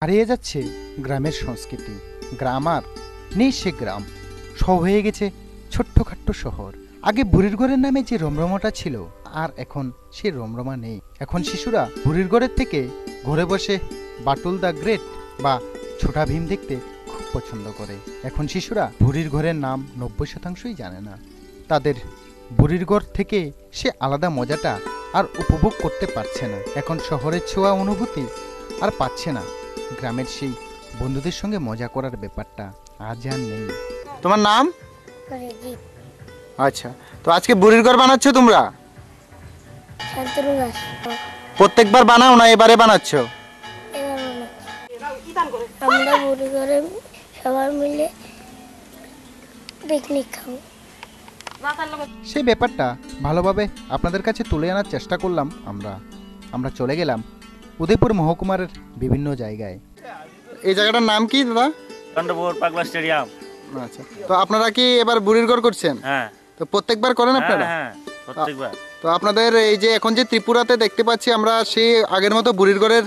হারিয়ে যাচ্ছে গ্রামের সংস্কৃতি। গ্রাম আর নেই, সে গ্রাম সব হয়ে গেছে ছোট্টখাট্ট শহর। আগে বুড়ির ঘরের নামে যে রমরমাটা ছিল, আর এখন সে রমরমা নেই। এখন শিশুরা বুড়ির ঘরের থেকে ঘরে বসে বাটুল দ্য গ্রেট বা ছোটা ভীম দেখতে খুব পছন্দ করে। এখন শিশুরা বুড়ির ঘরের নাম 90%ই জানে না। তাদের বুড়ির ঘর থেকে সে আলাদা মজাটা আর উপভোগ করতে পারছে না। এখন শহরের ছোঁয়া অনুভূতি আর পাচ্ছে না। গ্রামের সেই বন্ধুদের সঙ্গে মজা করার ব্যাপারটা আজ আর নেই। তোমার নাম? আচ্ছা, তো আজকে বুড়ির ঘর বানাচ্ছ তোমরা? প্রত্যেকবার বানাও না এবারে বানাচ্ছ? আমরা বুড়ি ঘরে সবাই মিলে পিকনিক খাবো। সেই ব্যাপারটা ভালোভাবে আপনাদের কাছে তুলে আনার চেষ্টা করলাম। আমরা চলে গেলাম উদয়পুর মহকুমার বিভিন্ন জায়গায়। এই জায়গাটার নাম কি দাদা? চন্দ্রপুর পাগলা স্টেডিয়াম। আচ্ছা, তো আপনারা কি এবার বুড়ির ঘর করছেন? হ্যাঁ। তো প্রত্যেকবার করেন আপনারা? হ্যাঁ, প্রত্যেকবার। তো আপনাদের এই যে এখন যে ত্রিপুরাতে দেখতে পাচ্ছি আমরা, সেই আগের মতো বুড়ির ঘরের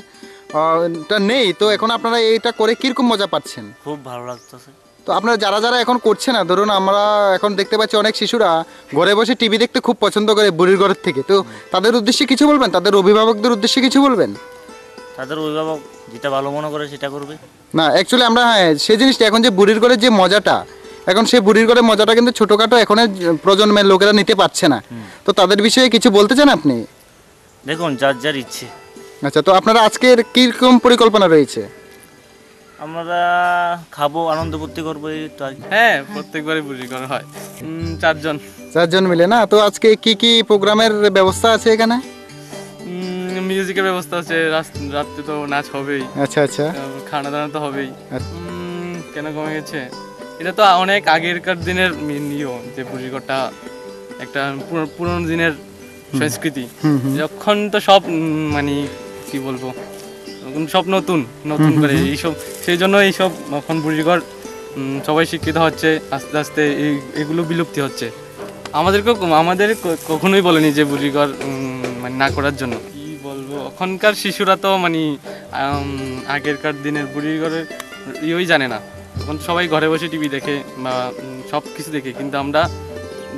টা নেই, তো এখন আপনারা এইটা করে কিরকম মজা পাচ্ছেন? খুব ভালো লাগতেছে। তো আপনারা যারা এখন করছে না, ধরুন আমরা এখন দেখতে পাচ্ছি অনেক শিশুরা ঘরে বসে টিভি দেখতে খুব পছন্দ করে বুড়ির ঘরের থেকে, তো তাদের উদ্দেশ্যে কিছু বলবেন? তাদের অভিভাবকদের উদ্দেশ্যে কিছু বলবেন? তাদের অভিভাবক যেটা ভালো মনে করে সেটা করবে। না, অ্যাকচুয়ালি আমরা সেই জিনিসটা এখন যে বুড়ির ঘরের যে মজাটা, এখন সেই বুড়ির ঘরের মজাটা কিন্তু ছোটখাটো এখনের প্রজন্মের লোকেরা নিতে পারছে না। তো তাদের বিষয়ে কিছু বলতে চান আপনি? দেখুন, যার যার ইচ্ছে। আচ্ছা, তো আপনারা আজকের কিরকম পরিকল্পনা রয়েছে? আমরা খাবো, আনন্দ ফুর্তি করবো, এই তো আর কি। হ্যাঁ, প্রত্যেকবারই বুড়ি করা হয়। চারজন মিলে না? তো আজকে কি কি প্রোগ্রামের ব্যবস্থা আছে এখানে? মিউজিকের ব্যবস্থা আছে, রাত্রে তো নাচ হবেই। আচ্ছা আচ্ছা, খানা দানা তো হবেই। কেন কমে গেছে? এটা তো অনেক আগেরকার দিনের নিয়ম, যে বুড়িঘরটা একটা পুরনো দিনের সংস্কৃতি। যখন তো সব মানে কি বলবো, সব নতুন করে এইসব, সেই জন্য এইসব এখন বুড়িঘর সবাই শিক্ষিত হচ্ছে, আস্তে আস্তে এগুলো বিলুপ্তি হচ্ছে। আমাদের কখনোই বলেনি যে বুড়িঘর মানে না করার জন্য। কি বলবো, এখনকার শিশুরা তো মানে আগেরকার দিনের বুড়িঘরের ইয়েই জানে না। এখন সবাই ঘরে বসে টিভি দেখে বা সব কিছু দেখে, কিন্তু আমরা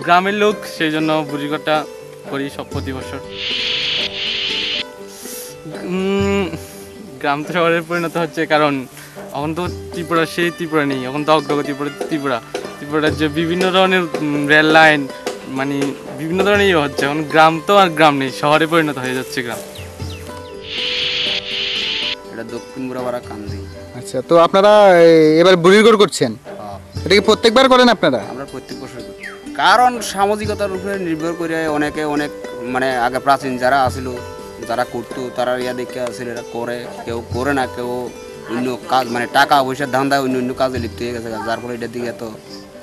গ্রামের লোক, সেই জন্য বুড়িঘরটা করি সব প্রতি বছর। গ্রাম তো শহরে পরিণত হচ্ছে, কারণ এখন তো ত্রিপুরা নেই, এখন তো অগ্রগতি ত্রিপুরার যে বিভিন্ন ধরনের রেল লাইন, মানে বিভিন্ন ধরনের ইয়ে হচ্ছে। এখন গ্রাম তো আর গ্রাম নেই, শহরে পরিণত হয়ে যাচ্ছে গ্রাম। এটা দক্ষিণ বুড়াপাড়া কান্দি। আচ্ছা, তো আপনারা এবার বুড়ির ঘর করছেন? এটা কি প্রত্যেকবার করেন আপনারা? আমরা প্রত্যেক বছর করি, কারণ সামাজিকতার উপরে নির্ভর করে অনেকে অনেক মানে আগে প্রাচীন যারা আসিল, যারা করতো, তারা ইয়া দেখে ছেলেরা করে, কেউ করে না, কেউ অন্য কাজ মানে টাকা পয়সার ধান্দায় অন্য কাজে লিপ্ত হয়ে গেছে, যার ফলে এটার দিকে তো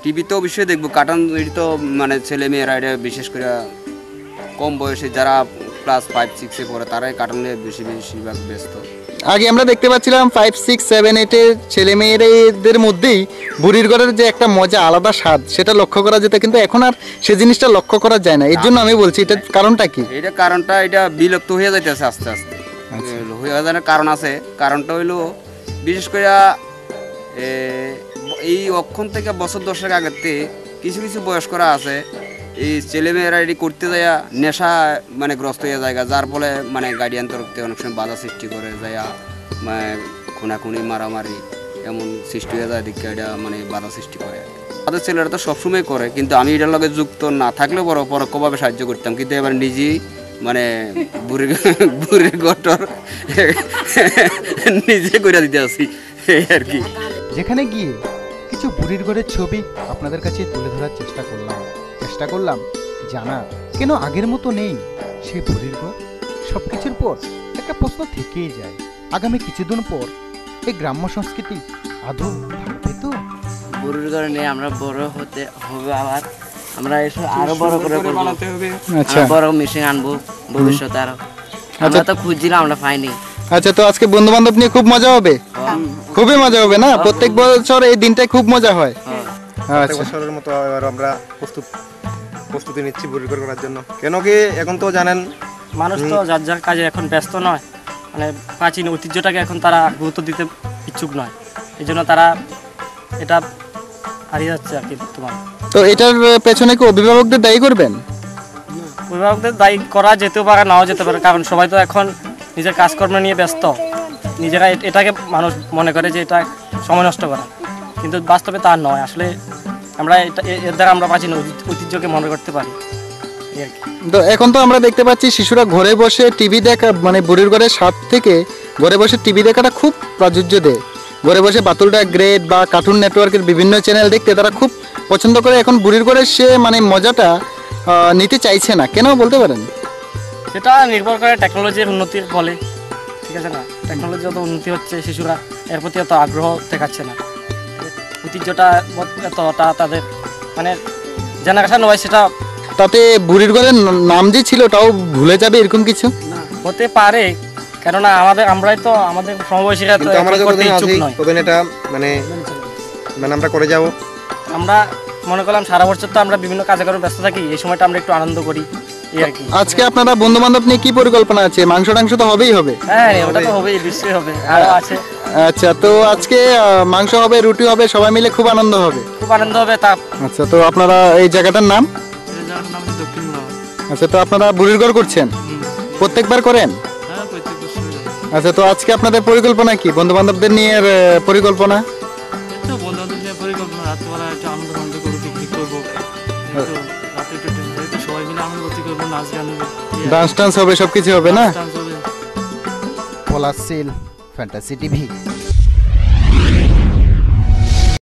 টিভিতে অবশ্যই দেখবো। কার্টুন এটা তো মানে ছেলে মেয়েরা এটা বিশেষ করে কম বয়সে যারা ক্লাস 5-6-এ পড়ে, তারাই কার্টুনে বেশিরভাগ ব্যস্ত। আগে আমরা দেখতে পাচ্ছিলাম 5, 6, 7, 8-এর ছেলে মেয়েদের মধ্যেই বুড়ির ঘরের যে একটা মজা, আলাদা স্বাদ, সেটা লক্ষ্য করা যেত, কিন্তু এখন আর সে জিনিসটা লক্ষ্য করা যায় না। এর জন্য আমি বলছি, এটার কারণটা কি? এটা বিলুপ্ত হয়ে যাইতেছে আস্তে আস্তে। হয়ে যাওয়ার কারণ আছে। কারণটা হইলো বিশেষ করে এই অক্ষণ থেকে বছর 10 আগেতে কিছু বয়স্করা আছে, এই ছেলেমেয়েরা এটি করতে যায় নেশা মানে গ্রস্ত হয়ে যায়, যার ফলে মানে গার্ডিয়ান তরফতে অনেক সময় বাধা সৃষ্টি করে যায়, মানে খুনাখুনি মারামারি এমন সৃষ্টি হয়ে যায়, দিকে এটা মানে বাধা সৃষ্টি করে। তাদের ছেলেরা তো সবসময় করে, কিন্তু আমি এটার লগে যুক্ত না থাকলেও পরোক্ষভাবে সাহায্য করতাম, কিন্তু এবার নিজেই মানে বুড়ির ঘটর নিজে করে দিতে আসি আর কি। যেখানে গিয়ে কিছু বুড়ির ঘরের ছবি আপনাদের কাছে তুলে ধরার চেষ্টা করলাম জানা কেন আগের মতো নেই সেই বুড়ির ঘর। সবকিছুর পর একটা প্রশ্ন থেকেই যায়, আগামী কিছুদিন পর এই গ্রাম্য সংস্কৃতি আদৌ থাকবে তো? বুড়ির ঘর নেই, আমরা বড় হতে হবে, আবার আমরা এসব আরো বড় করে বানাতে হবে। আচ্ছা, বড় মেশিন আনবো ভবিষ্যতে আরো। আমরা তো খুঁজছিলাম, আমরা পাইনি। আচ্ছা, তো আজকে বন্ধু বান্ধব নিয়ে খুব মজা হবে? খুবই মজা হবে না? প্রত্যেক বছর এই দিনটাই খুব মজা হয়। আচ্ছা, বছরের মতো এবার আমরা প্রস্তুতি নিচ্ছি বুড়ির ঘর করার জন্য। কেন কি এখন তো জানেন, মানুষ তো যার যার কাজে এখন ব্যস্ত নয়, মানে প্রাচীন ঐতিহ্যটাকে এখন তারা গুরুত্ব দিতে ইচ্ছুক নয়, এই জন্য তারা এটা হারিয়ে যাচ্ছে আর কি বর্তমানে। তো এটার পেছনে কি অভিভাবকদের দায়ী করবেন? অভিভাবকদের দায়ী করা যেতেও পারে, নাও যেতে পারে, কারণ সবাই তো এখন নিজের কাজকর্ম নিয়ে ব্যস্ত, নিজেরা এটাকে মানুষ মনে করে যে এটা সময় নষ্ট করা, কিন্তু বাস্তবে তা নয়। আসলে আমরা এর দ্বারা আমরা প্রাচীন ঐতিহ্যকে মনে করতে পারি এই আর কি। তো এখন তো আমরা দেখতে পাচ্ছি শিশুরা ঘরে বসে টিভি দেখা, মানে বুড়ির ঘরের স্বাদ থেকে ঘরে বসে টিভি দেখাটা খুব প্রাচুর্য দেয়। ঘরে বসে বাতুলটা গ্রেড বা কার্টুন নেটওয়ার্কের বিভিন্ন চ্যানেল দেখতে তারা খুব পছন্দ করে। এখন বুড়ির ঘরের সে মানে মজাটা নিতে চাইছে না, কেন বলতে পারেন? সেটা নির্ভর করে টেকনোলজির উন্নতির ফলে, ঠিক আছে না? টেকনোলজি যত উন্নতি হচ্ছে শিশুরা এর প্রতি এত আগ্রহ দেখাচ্ছে না, ঐতিহ্যটা এতটা তাদের মানে জেনারেশন হয়, সেটা তাতে বুড়ির ঘরের নাম যে ছিল তাও ভুলে যাবে এরকম কিছু হতে পারে, কেননা আমরাই তো আমাদের সমবয়সীরা তো কিন্তু আমরা এখন করতে যতদিন ইচ্ছুক আছি নয়। ততদিন এটা মানে আমরা করে যাব। আমরা মনে করলাম সারা বছর তো আমরা বিভিন্ন কাজে করে ব্যস্ত থাকি, এই সময়টা আমরা একটু আনন্দ করি এই আর কি। আজকে আপনারা বন্ধু বান্ধব নিয়ে কি পরিকল্পনা আছে? মাংস টাংস তো হবেই হবে। হ্যাঁ, ওটা তো হবেই, নিশ্চয়ই হবে, আরও আছে। আচ্ছা, তো আজকে মাংস হবে, রুটি হবে, সবাই মিলে খুব আনন্দ হবে। খুব আনন্দ হবে। তা আচ্ছা, তো আপনারা এই জায়গাটার নাম? এই জায়গাটার নাম হচ্ছে দক্ষিণ মুরাদ। আচ্ছা, তো আপনারা বুড়ির ঘর করছেন, প্রত্যেকবার করেন? হ্যাঁ, প্রত্যেক বছর আচ্ছা, তো আজকে আপনাদের পরিকল্পনা কি, বন্ধু বান্ধবদের নিয়ে পরিকল্পনা? তো বন্ধুদের নিয়ে পরিকল্পনা, রাত্রেবেলা একটু আনন্দ করবো, পিকনিক করবো, রাতে একটু সবাই মিলে আনন্দ করতে করবো, নাচ গান হবে, ডান্স টান্স হবে, সবকিছু হবে না? ডান্স হবে। পলাশিল ফ্যান্টাসি টিভি।